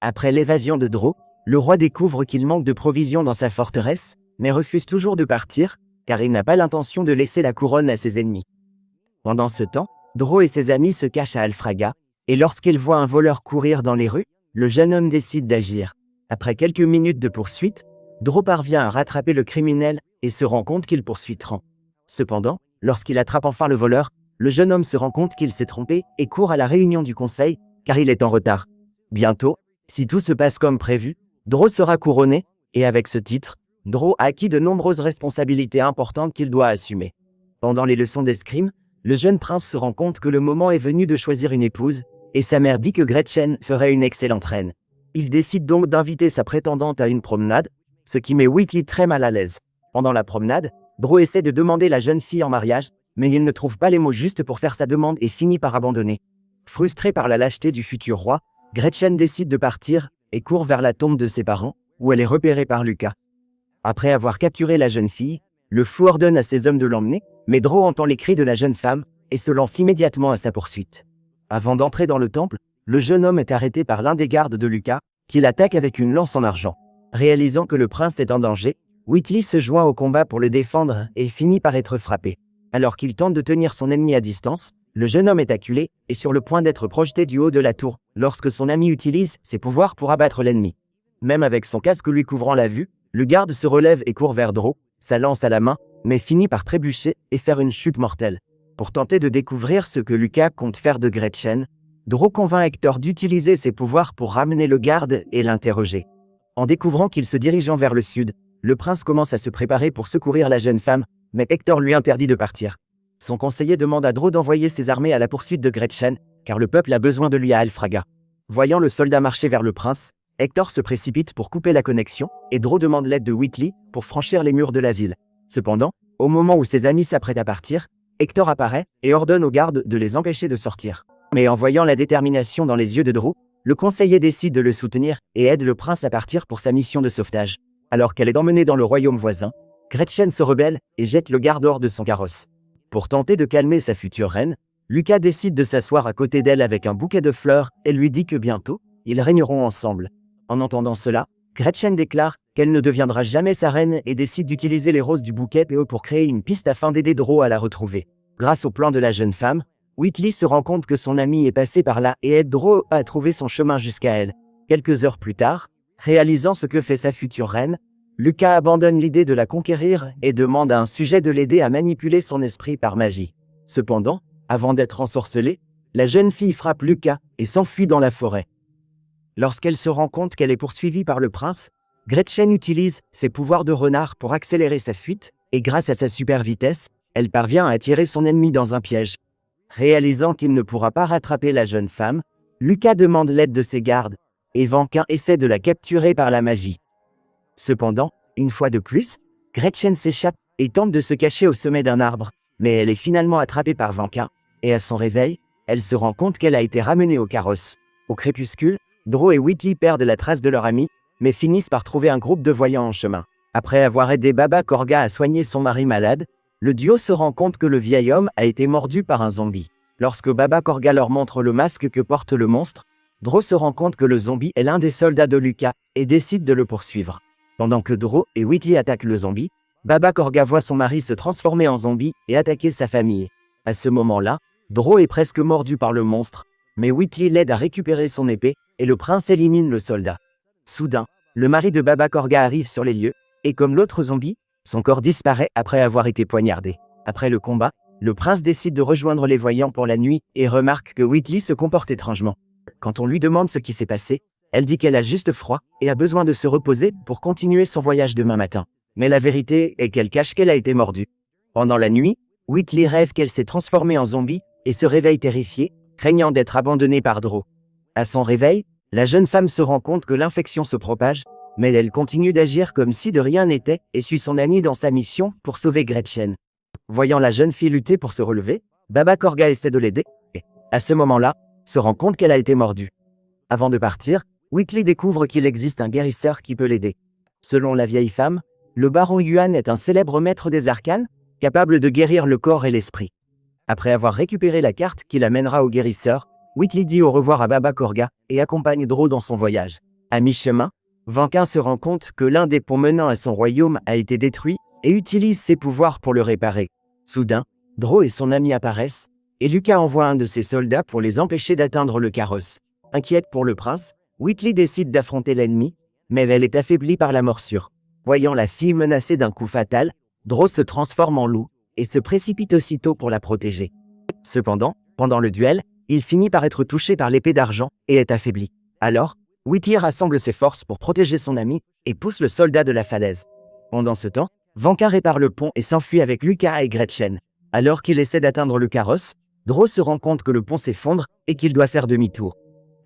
Après l'évasion de Dro, le roi découvre qu'il manque de provisions dans sa forteresse, mais refuse toujours de partir, car il n'a pas l'intention de laisser la couronne à ses ennemis. Pendant ce temps, Dro et ses amis se cachent à Alfraga, et lorsqu'ils voient un voleur courir dans les rues, le jeune homme décide d'agir. Après quelques minutes de poursuite, Dro parvient à rattraper le criminel et se rend compte qu'il poursuit Tran. Cependant, lorsqu'il attrape enfin le voleur, le jeune homme se rend compte qu'il s'est trompé et court à la réunion du conseil, car il est en retard. Bientôt, si tout se passe comme prévu, Dro sera couronné, et avec ce titre, Dro a acquis de nombreuses responsabilités importantes qu'il doit assumer. Pendant les leçons d'escrime, le jeune prince se rend compte que le moment est venu de choisir une épouse, et sa mère dit que Gretchen ferait une excellente reine. Il décide donc d'inviter sa prétendante à une promenade, ce qui met Whitley très mal à l'aise. Pendant la promenade, Dro essaie de demander la jeune fille en mariage, mais il ne trouve pas les mots justes pour faire sa demande et finit par abandonner. Frustré par la lâcheté du futur roi, Gretchen décide de partir et court vers la tombe de ses parents, où elle est repérée par Lucas. Après avoir capturé la jeune fille, le fou ordonne à ses hommes de l'emmener, mais Dro entend les cris de la jeune femme et se lance immédiatement à sa poursuite. Avant d'entrer dans le temple, le jeune homme est arrêté par l'un des gardes de Lucas, qui l'attaque avec une lance en argent. Réalisant que le prince est en danger, Whitley se joint au combat pour le défendre et finit par être frappé. Alors qu'il tente de tenir son ennemi à distance, le jeune homme est acculé et sur le point d'être projeté du haut de la tour, lorsque son ami utilise ses pouvoirs pour abattre l'ennemi. Même avec son casque lui couvrant la vue, le garde se relève et court vers Dro, sa lance à la main, mais finit par trébucher et faire une chute mortelle. Pour tenter de découvrir ce que Lucas compte faire de Gretchen, Dro convainc Hector d'utiliser ses pouvoirs pour ramener le garde et l'interroger. En découvrant qu'ils se dirigeant vers le sud, le prince commence à se préparer pour secourir la jeune femme, mais Hector lui interdit de partir. Son conseiller demande à Dro d'envoyer ses armées à la poursuite de Gretchen, car le peuple a besoin de lui à Alfraga. Voyant le soldat marcher vers le prince, Hector se précipite pour couper la connexion, et Dro demande l'aide de Whitley pour franchir les murs de la ville. Cependant, au moment où ses amis s'apprêtent à partir, Hector apparaît et ordonne aux gardes de les empêcher de sortir. Mais en voyant la détermination dans les yeux de Dro, le conseiller décide de le soutenir et aide le prince à partir pour sa mission de sauvetage. Alors qu'elle est emmenée dans le royaume voisin, Gretchen se rebelle et jette le garde hors de son carrosse. Pour tenter de calmer sa future reine, Lucas décide de s'asseoir à côté d'elle avec un bouquet de fleurs et lui dit que bientôt, ils régneront ensemble. En entendant cela, Gretchen déclare qu'elle ne deviendra jamais sa reine et décide d'utiliser les roses du bouquet pour créer une piste afin d'aider Dro à la retrouver. Grâce au plan de la jeune femme, Whitley se rend compte que son ami est passé par là et aide Dro à trouver son chemin jusqu'à elle. Quelques heures plus tard, réalisant ce que fait sa future reine, Lucas abandonne l'idée de la conquérir et demande à un sujet de l'aider à manipuler son esprit par magie. Cependant, avant d'être ensorcelée, la jeune fille frappe Lucas et s'enfuit dans la forêt. Lorsqu'elle se rend compte qu'elle est poursuivie par le prince, Gretchen utilise ses pouvoirs de renard pour accélérer sa fuite, et grâce à sa super vitesse, elle parvient à attirer son ennemi dans un piège. Réalisant qu'il ne pourra pas rattraper la jeune femme, Lucas demande l'aide de ses gardes, et Vanquin essaie de la capturer par la magie. Cependant, une fois de plus, Gretchen s'échappe et tente de se cacher au sommet d'un arbre, mais elle est finalement attrapée par Vanquin, et à son réveil, elle se rend compte qu'elle a été ramenée au carrosse. Au crépuscule, Dro et Whitley perdent la trace de leur ami, mais finissent par trouver un groupe de voyants en chemin. Après avoir aidé Baba Korga à soigner son mari malade, le duo se rend compte que le vieil homme a été mordu par un zombie. Lorsque Baba Korga leur montre le masque que porte le monstre, Dro se rend compte que le zombie est l'un des soldats de Lucas et décide de le poursuivre. Pendant que Dro et Whitley attaquent le zombie, Baba Korga voit son mari se transformer en zombie et attaquer sa famille. À ce moment-là, Dro est presque mordu par le monstre, mais Whitley l'aide à récupérer son épée et le prince élimine le soldat. Soudain, le mari de Baba Korga arrive sur les lieux, et comme l'autre zombie, son corps disparaît après avoir été poignardé. Après le combat, le prince décide de rejoindre les voyants pour la nuit et remarque que Whitley se comporte étrangement. Quand on lui demande ce qui s'est passé, elle dit qu'elle a juste froid et a besoin de se reposer pour continuer son voyage demain matin. Mais la vérité est qu'elle cache qu'elle a été mordue. Pendant la nuit, Whitley rêve qu'elle s'est transformée en zombie et se réveille terrifiée, craignant d'être abandonnée par Dro. À son réveil, la jeune femme se rend compte que l'infection se propage, mais elle continue d'agir comme si de rien n'était et suit son amie dans sa mission pour sauver Gretchen. Voyant la jeune fille lutter pour se relever, Baba Korga essaie de l'aider et, à ce moment-là, se rend compte qu'elle a été mordue. Avant de partir, Whitley découvre qu'il existe un guérisseur qui peut l'aider. Selon la vieille femme, le baron Yuan est un célèbre maître des arcanes, capable de guérir le corps et l'esprit. Après avoir récupéré la carte qui l'amènera au guérisseur, Whitley dit au revoir à Baba Korga et accompagne Dro dans son voyage. À mi-chemin, Vanquin se rend compte que l'un des ponts menant à son royaume a été détruit et utilise ses pouvoirs pour le réparer. Soudain, Dro et son ami apparaissent, et Lucas envoie un de ses soldats pour les empêcher d'atteindre le carrosse. Inquiète pour le prince, Whitley décide d'affronter l'ennemi, mais elle est affaiblie par la morsure. Voyant la fille menacée d'un coup fatal, Dro se transforme en loup et se précipite aussitôt pour la protéger. Cependant, pendant le duel, il finit par être touché par l'épée d'argent et est affaibli. Alors, Whitley rassemble ses forces pour protéger son ami et pousse le soldat de la falaise. Pendant ce temps, Vanquin répare le pont et s'enfuit avec Lucas et Gretchen. Alors qu'il essaie d'atteindre le carrosse, Dro se rend compte que le pont s'effondre et qu'il doit faire demi-tour.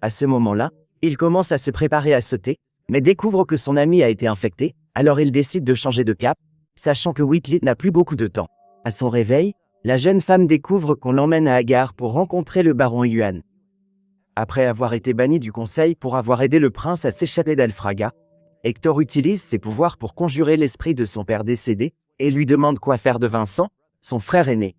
À ce moment-là, il commence à se préparer à sauter, mais découvre que son ami a été infecté, alors il décide de changer de cap, sachant que Whitley n'a plus beaucoup de temps. À son réveil, la jeune femme découvre qu'on l'emmène à Agar pour rencontrer le baron Yuan. Après avoir été banni du conseil pour avoir aidé le prince à s'échapper d'Alfraga, Hector utilise ses pouvoirs pour conjurer l'esprit de son père décédé et lui demande quoi faire de Vincent, son frère aîné.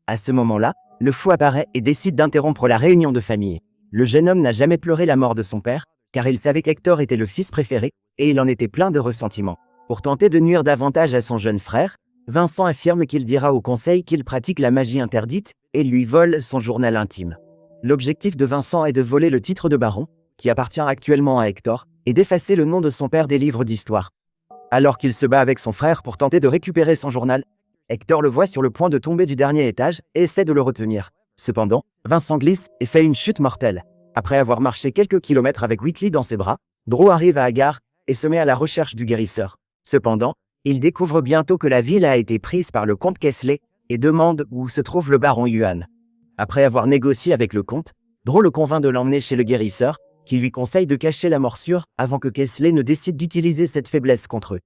À ce moment-là, le fou apparaît et décide d'interrompre la réunion de famille. Le jeune homme n'a jamais pleuré la mort de son père, car il savait qu'Hector était le fils préféré, et il en était plein de ressentiment. Pour tenter de nuire davantage à son jeune frère, Vincent affirme qu'il dira au conseil qu'il pratique la magie interdite, et lui vole son journal intime. L'objectif de Vincent est de voler le titre de baron, qui appartient actuellement à Hector, et d'effacer le nom de son père des livres d'histoire. Alors qu'il se bat avec son frère pour tenter de récupérer son journal, Hector le voit sur le point de tomber du dernier étage et essaie de le retenir. Cependant, Vincent glisse et fait une chute mortelle. Après avoir marché quelques kilomètres avec Whitley dans ses bras, Dro arrive à Agar et se met à la recherche du guérisseur. Cependant, il découvre bientôt que la ville a été prise par le comte Kesley et demande où se trouve le baron Yuan. Après avoir négocié avec le comte, Dro le convainc de l'emmener chez le guérisseur, qui lui conseille de cacher la morsure avant que Kesley ne décide d'utiliser cette faiblesse contre eux.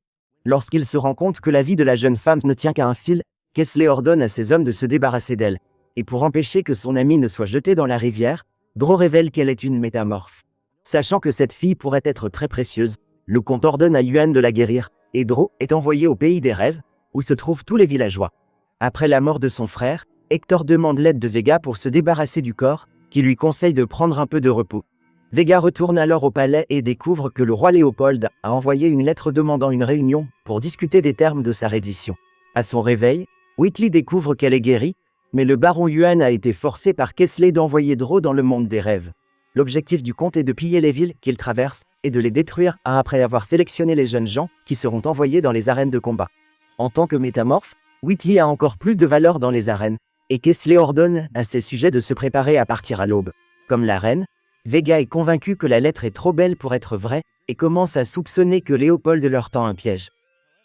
Lorsqu'il se rend compte que la vie de la jeune femme ne tient qu'à un fil, Kesley ordonne à ses hommes de se débarrasser d'elle. Et pour empêcher que son amie ne soit jetée dans la rivière, Dro révèle qu'elle est une métamorphe. Sachant que cette fille pourrait être très précieuse, le comte ordonne à Yuan de la guérir, et Dro est envoyé au pays des rêves, où se trouvent tous les villageois. Après la mort de son frère, Hector demande l'aide de Vega pour se débarrasser du corps, qui lui conseille de prendre un peu de repos. Vega retourne alors au palais et découvre que le roi Léopold a envoyé une lettre demandant une réunion pour discuter des termes de sa reddition. À son réveil, Whitley découvre qu'elle est guérie, mais le baron Yuan a été forcé par Kesley d'envoyer Dro dans le monde des rêves. L'objectif du comte est de piller les villes qu'il traverse et de les détruire après avoir sélectionné les jeunes gens qui seront envoyés dans les arènes de combat. En tant que métamorphe, Whitley a encore plus de valeur dans les arènes, et Kesley ordonne à ses sujets de se préparer à partir à l'aube. Comme la reine, Vega est convaincu que la lettre est trop belle pour être vraie et commence à soupçonner que Léopold leur tend un piège.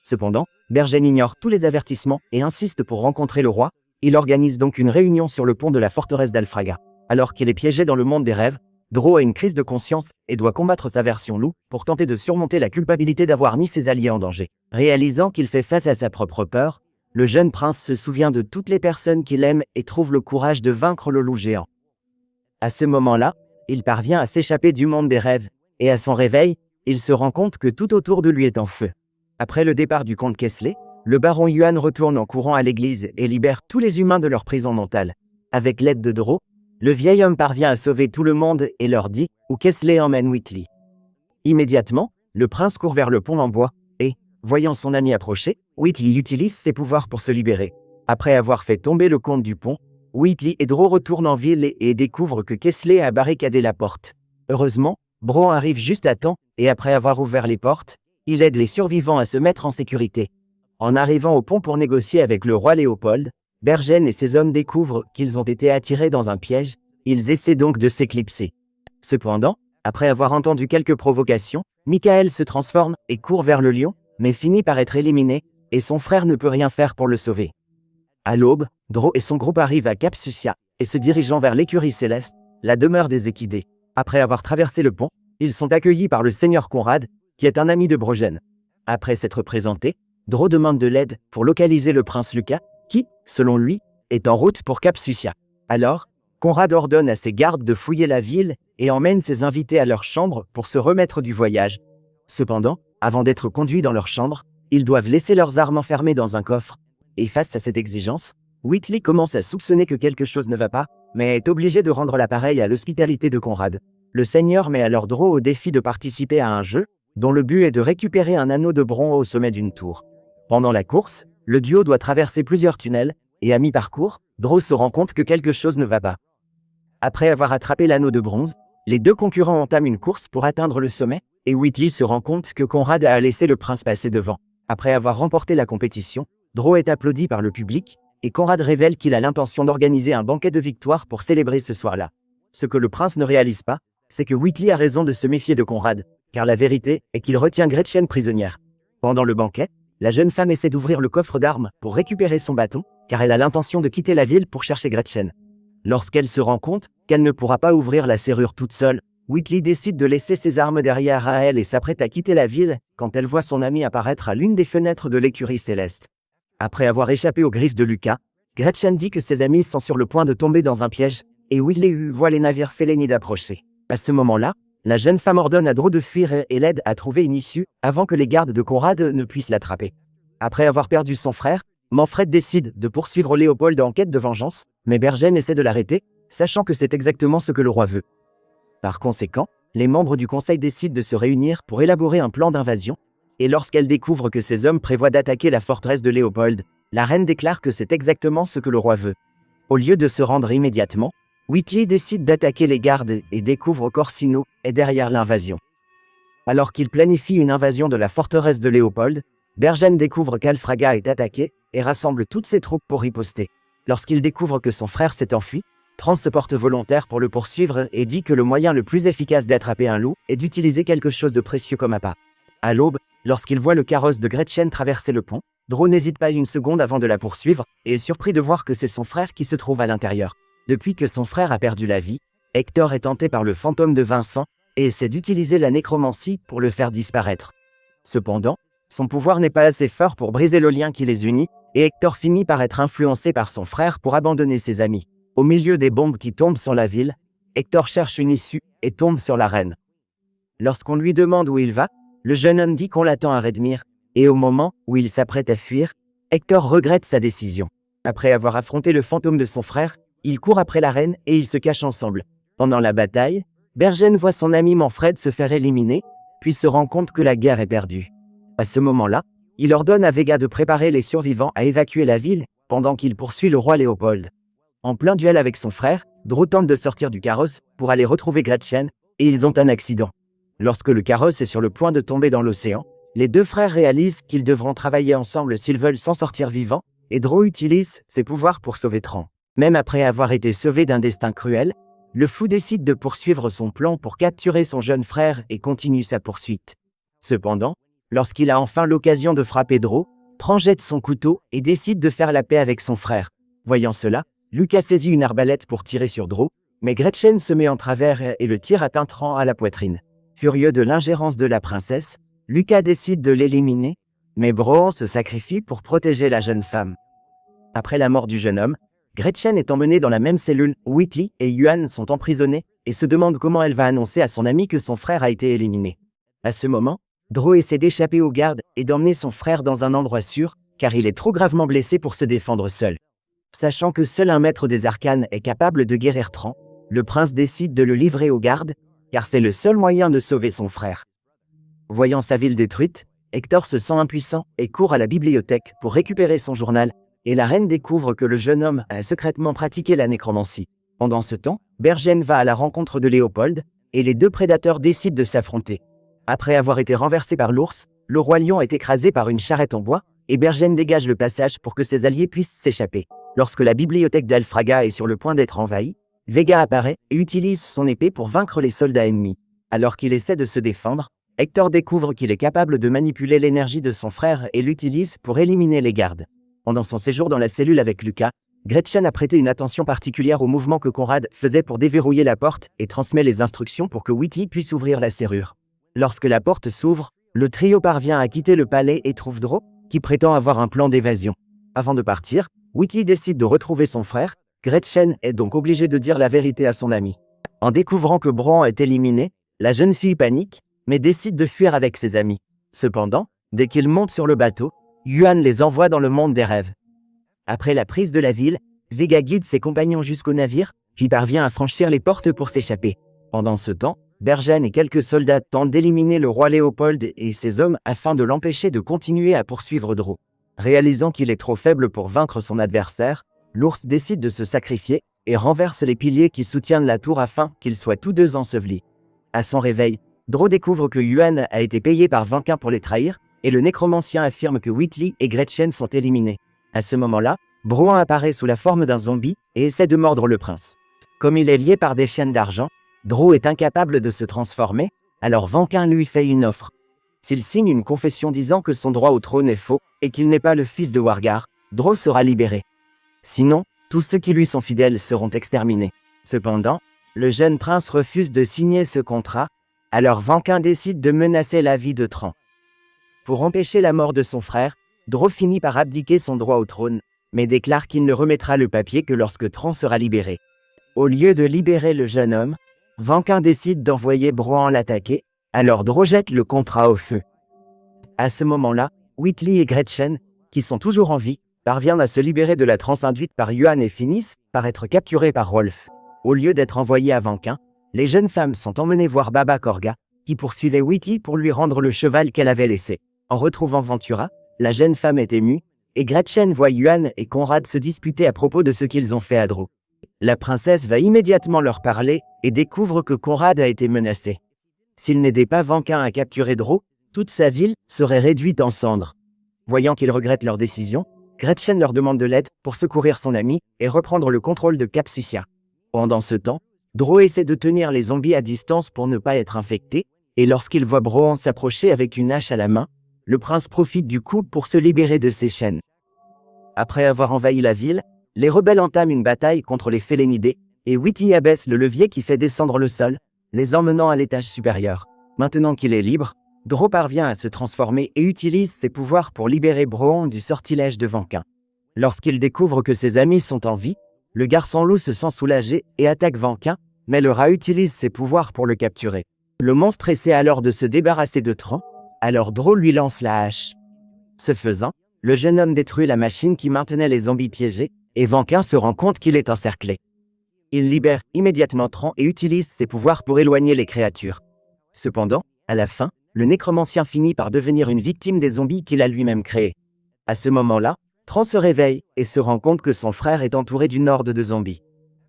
Cependant, Bergen ignore tous les avertissements et insiste pour rencontrer le roi. Il organise donc une réunion sur le pont de la forteresse d'Alfraga. Alors qu'il est piégé dans le monde des rêves, Dro a une crise de conscience et doit combattre sa version loup pour tenter de surmonter la culpabilité d'avoir mis ses alliés en danger. Réalisant qu'il fait face à sa propre peur, le jeune prince se souvient de toutes les personnes qu'il aime et trouve le courage de vaincre le loup géant. À ce moment-là, il parvient à s'échapper du monde des rêves, et à son réveil, il se rend compte que tout autour de lui est en feu. Après le départ du comte Kesley, le baron Yuan retourne en courant à l'église et libère tous les humains de leur prison mentale. Avec l'aide de Dro, le vieil homme parvient à sauver tout le monde et leur dit où Kesley emmène Whitley. Immédiatement, le prince court vers le pont en bois, et, voyant son ami approcher, Whitley utilise ses pouvoirs pour se libérer. Après avoir fait tomber le comte du pont, Whitley et Dro retournent en ville et découvrent que Kesley a barricadé la porte. Heureusement, Bron arrive juste à temps, et après avoir ouvert les portes, il aide les survivants à se mettre en sécurité. En arrivant au pont pour négocier avec le roi Léopold, Bergen et ses hommes découvrent qu'ils ont été attirés dans un piège, ils essaient donc de s'éclipser. Cependant, après avoir entendu quelques provocations, Michael se transforme et court vers le lion, mais finit par être éliminé, et son frère ne peut rien faire pour le sauver. À l'aube, Dro et son groupe arrivent à Cap Sucia, et se dirigeant vers l'écurie céleste, la demeure des Équidés. Après avoir traversé le pont, ils sont accueillis par le seigneur Conrad, qui est un ami de Brogen. Après s'être présenté, Dro demande de l'aide pour localiser le prince Lucas, qui, selon lui, est en route pour Cap Sucia. Alors, Conrad ordonne à ses gardes de fouiller la ville et emmène ses invités à leur chambre pour se remettre du voyage. Cependant, avant d'être conduits dans leur chambre, ils doivent laisser leurs armes enfermées dans un coffre. Et face à cette exigence, Whitley commence à soupçonner que quelque chose ne va pas, mais est obligé de rendre l'appareil à l'hospitalité de Conrad. Le seigneur met alors Draw au défi de participer à un jeu, dont le but est de récupérer un anneau de bronze au sommet d'une tour. Pendant la course, le duo doit traverser plusieurs tunnels, et à mi-parcours, Draw se rend compte que quelque chose ne va pas. Après avoir attrapé l'anneau de bronze, les deux concurrents entament une course pour atteindre le sommet, et Whitley se rend compte que Conrad a laissé le prince passer devant. Après avoir remporté la compétition, Draw est applaudi par le public, et Conrad révèle qu'il a l'intention d'organiser un banquet de victoire pour célébrer ce soir-là. Ce que le prince ne réalise pas, c'est que Whitley a raison de se méfier de Conrad, car la vérité est qu'il retient Gretchen prisonnière. Pendant le banquet, la jeune femme essaie d'ouvrir le coffre d'armes pour récupérer son bâton, car elle a l'intention de quitter la ville pour chercher Gretchen. Lorsqu'elle se rend compte qu'elle ne pourra pas ouvrir la serrure toute seule, Whitley décide de laisser ses armes derrière à elle et s'apprête à quitter la ville quand elle voit son ami apparaître à l'une des fenêtres de l'écurie céleste. Après avoir échappé aux griffes de Lucas, Gretchen dit que ses amis sont sur le point de tomber dans un piège, et Whitley voit les navires Félénides approcher. À ce moment-là, la jeune femme ordonne à Draw de fuir et l'aide à trouver une issue avant que les gardes de Conrad ne puissent l'attraper. Après avoir perdu son frère, Manfred décide de poursuivre Léopold en quête de vengeance, mais Bergen essaie de l'arrêter, sachant que c'est exactement ce que le roi veut. Par conséquent, les membres du conseil décident de se réunir pour élaborer un plan d'invasion, et lorsqu'elle découvre que ces hommes prévoient d'attaquer la forteresse de Léopold, la reine déclare que c'est exactement ce que le roi veut. Au lieu de se rendre immédiatement, Whitley décide d'attaquer les gardes et découvre qu'Orsino est derrière l'invasion. Alors qu'il planifie une invasion de la forteresse de Léopold, Bergen découvre qu'Alfraga est attaqué et rassemble toutes ses troupes pour riposter. Lorsqu'il découvre que son frère s'est enfui, Trans se porte volontaire pour le poursuivre et dit que le moyen le plus efficace d'attraper un loup est d'utiliser quelque chose de précieux comme appât. À l'aube, lorsqu'il voit le carrosse de Gretchen traverser le pont, Draw n'hésite pas une seconde avant de la poursuivre et est surpris de voir que c'est son frère qui se trouve à l'intérieur. Depuis que son frère a perdu la vie, Hector est tenté par le fantôme de Vincent et essaie d'utiliser la nécromancie pour le faire disparaître. Cependant, son pouvoir n'est pas assez fort pour briser le lien qui les unit, et Hector finit par être influencé par son frère pour abandonner ses amis. Au milieu des bombes qui tombent sur la ville, Hector cherche une issue et tombe sur la reine. Lorsqu'on lui demande où il va, le jeune homme dit qu'on l'attend à Redmire, et au moment où il s'apprête à fuir, Hector regrette sa décision. Après avoir affronté le fantôme de son frère, il court après la reine et ils se cachent ensemble. Pendant la bataille, Bergen voit son ami Manfred se faire éliminer, puis se rend compte que la guerre est perdue. À ce moment-là, il ordonne à Vega de préparer les survivants à évacuer la ville, pendant qu'il poursuit le roi Léopold. En plein duel avec son frère, Draw tente de sortir du carrosse pour aller retrouver Gretchen, et ils ont un accident. Lorsque le carrosse est sur le point de tomber dans l'océan, les deux frères réalisent qu'ils devront travailler ensemble s'ils veulent s'en sortir vivants, et Draw utilise ses pouvoirs pour sauver Tran. Même après avoir été sauvé d'un destin cruel, le fou décide de poursuivre son plan pour capturer son jeune frère et continue sa poursuite. Cependant, lorsqu'il a enfin l'occasion de frapper Draw, Tran jette son couteau et décide de faire la paix avec son frère. Voyant cela, Lucas saisit une arbalète pour tirer sur Draw, mais Gretchen se met en travers et le tir atteint Tran à la poitrine. Furieux de l'ingérence de la princesse, Lucas décide de l'éliminer, mais Bran se sacrifie pour protéger la jeune femme. Après la mort du jeune homme, Gretchen est emmenée dans la même cellule où Whitley et Yuan sont emprisonnés et se demande comment elle va annoncer à son ami que son frère a été éliminé. À ce moment, Draw essaie d'échapper aux gardes et d'emmener son frère dans un endroit sûr, car il est trop gravement blessé pour se défendre seul. Sachant que seul un maître des arcanes est capable de guérir Tran, le prince décide de le livrer aux gardes, car c'est le seul moyen de sauver son frère. Voyant sa ville détruite, Hector se sent impuissant et court à la bibliothèque pour récupérer son journal, et la reine découvre que le jeune homme a secrètement pratiqué la nécromancie. Pendant ce temps, Bergen va à la rencontre de Léopold, et les deux prédateurs décident de s'affronter. Après avoir été renversé par l'ours, le roi lion est écrasé par une charrette en bois, et Bergen dégage le passage pour que ses alliés puissent s'échapper. Lorsque la bibliothèque d'Alfraga est sur le point d'être envahie, Vega apparaît et utilise son épée pour vaincre les soldats ennemis. Alors qu'il essaie de se défendre, Hector découvre qu'il est capable de manipuler l'énergie de son frère et l'utilise pour éliminer les gardes. Pendant son séjour dans la cellule avec Lucas, Gretchen a prêté une attention particulière au mouvement que Conrad faisait pour déverrouiller la porte et transmet les instructions pour que Whitley puisse ouvrir la serrure. Lorsque la porte s'ouvre, le trio parvient à quitter le palais et trouve Draw, qui prétend avoir un plan d'évasion. Avant de partir, Whitley décide de retrouver son frère. Gretchen est donc obligée de dire la vérité à son ami. En découvrant que Bran est éliminé, la jeune fille panique, mais décide de fuir avec ses amis. Cependant, dès qu'ils montent sur le bateau, Yuan les envoie dans le monde des rêves. Après la prise de la ville, Vega guide ses compagnons jusqu'au navire, puis parvient à franchir les portes pour s'échapper. Pendant ce temps, Bergène et quelques soldats tentent d'éliminer le roi Léopold et ses hommes afin de l'empêcher de continuer à poursuivre Dro. Réalisant qu'il est trop faible pour vaincre son adversaire, l'ours décide de se sacrifier et renverse les piliers qui soutiennent la tour afin qu'ils soient tous deux ensevelis. À son réveil, Dro découvre que Yuan a été payé par Vanquin pour les trahir, et le nécromancien affirme que Whitley et Gretchen sont éliminés. À ce moment-là, Brouan apparaît sous la forme d'un zombie et essaie de mordre le prince. Comme il est lié par des chaînes d'argent, Dro est incapable de se transformer, alors Vanquin lui fait une offre. S'il signe une confession disant que son droit au trône est faux et qu'il n'est pas le fils de Wargar, Dro sera libéré. Sinon, tous ceux qui lui sont fidèles seront exterminés. Cependant, le jeune prince refuse de signer ce contrat, alors Vanquin décide de menacer la vie de Tran. Pour empêcher la mort de son frère, Dro finit par abdiquer son droit au trône, mais déclare qu'il ne remettra le papier que lorsque Tran sera libéré. Au lieu de libérer le jeune homme, Vanquin décide d'envoyer Brouan l'attaquer, alors Dro jette le contrat au feu. À ce moment-là, Whitley et Gretchen, qui sont toujours en vie, parviennent à se libérer de la transe induite par Yuan et finissent par être capturés par Rolf. Au lieu d'être envoyés à Vanquin, les jeunes femmes sont emmenées voir Baba Korga, qui poursuivait Whitley pour lui rendre le cheval qu'elle avait laissé. En retrouvant Ventura, la jeune femme est émue, et Gretchen voit Yuan et Conrad se disputer à propos de ce qu'ils ont fait à Dro. La princesse va immédiatement leur parler et découvre que Conrad a été menacé. S'il n'aidait pas Vanquin à capturer Dro, toute sa ville serait réduite en cendres. Voyant qu'ils regrettent leur décision, Gretchen leur demande de l'aide pour secourir son ami et reprendre le contrôle de Cap Sucia. Pendant ce temps, Dro essaie de tenir les zombies à distance pour ne pas être infecté, et lorsqu'il voit Brouan s'approcher avec une hache à la main, le prince profite du coup pour se libérer de ses chaînes. Après avoir envahi la ville, les rebelles entament une bataille contre les Félénidés, et Whitley abaisse le levier qui fait descendre le sol, les emmenant à l'étage supérieur. Maintenant qu'il est libre, Dro parvient à se transformer et utilise ses pouvoirs pour libérer Brouan du sortilège de Vanquin. Lorsqu'il découvre que ses amis sont en vie, le garçon loup se sent soulagé et attaque Vanquin, mais le rat utilise ses pouvoirs pour le capturer. Le monstre essaie alors de se débarrasser de Tran, alors Dro lui lance la hache. Ce faisant, le jeune homme détruit la machine qui maintenait les zombies piégés, et Vanquin se rend compte qu'il est encerclé. Il libère immédiatement Tran et utilise ses pouvoirs pour éloigner les créatures. Cependant, à la fin, le nécromancien finit par devenir une victime des zombies qu'il a lui-même créés. À ce moment-là, Tran se réveille et se rend compte que son frère est entouré d'une horde de zombies.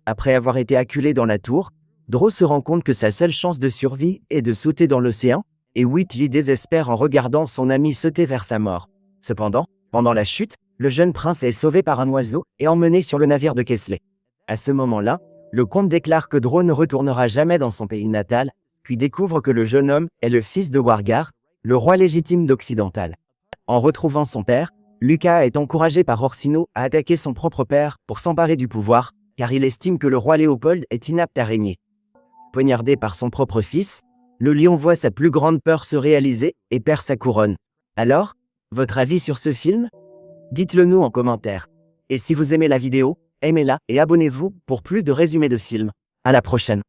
Après avoir été acculé dans la tour, Dro se rend compte que sa seule chance de survie est de sauter dans l'océan, et Whitley désespère en regardant son ami sauter vers sa mort. Cependant, pendant la chute, le jeune prince est sauvé par un oiseau et emmené sur le navire de Kesley. À ce moment-là, le comte déclare que Dro ne retournera jamais dans son pays natal, puis découvre que le jeune homme est le fils de Wargar, le roi légitime d'Occidental. En retrouvant son père, Lucas est encouragé par Orsino à attaquer son propre père pour s'emparer du pouvoir, car il estime que le roi Léopold est inapte à régner. Poignardé par son propre fils, le lion voit sa plus grande peur se réaliser et perd sa couronne. Alors, votre avis sur ce film? Dites-le nous en commentaire. Et si vous aimez la vidéo, aimez-la et abonnez-vous pour plus de résumés de films. À la prochaine.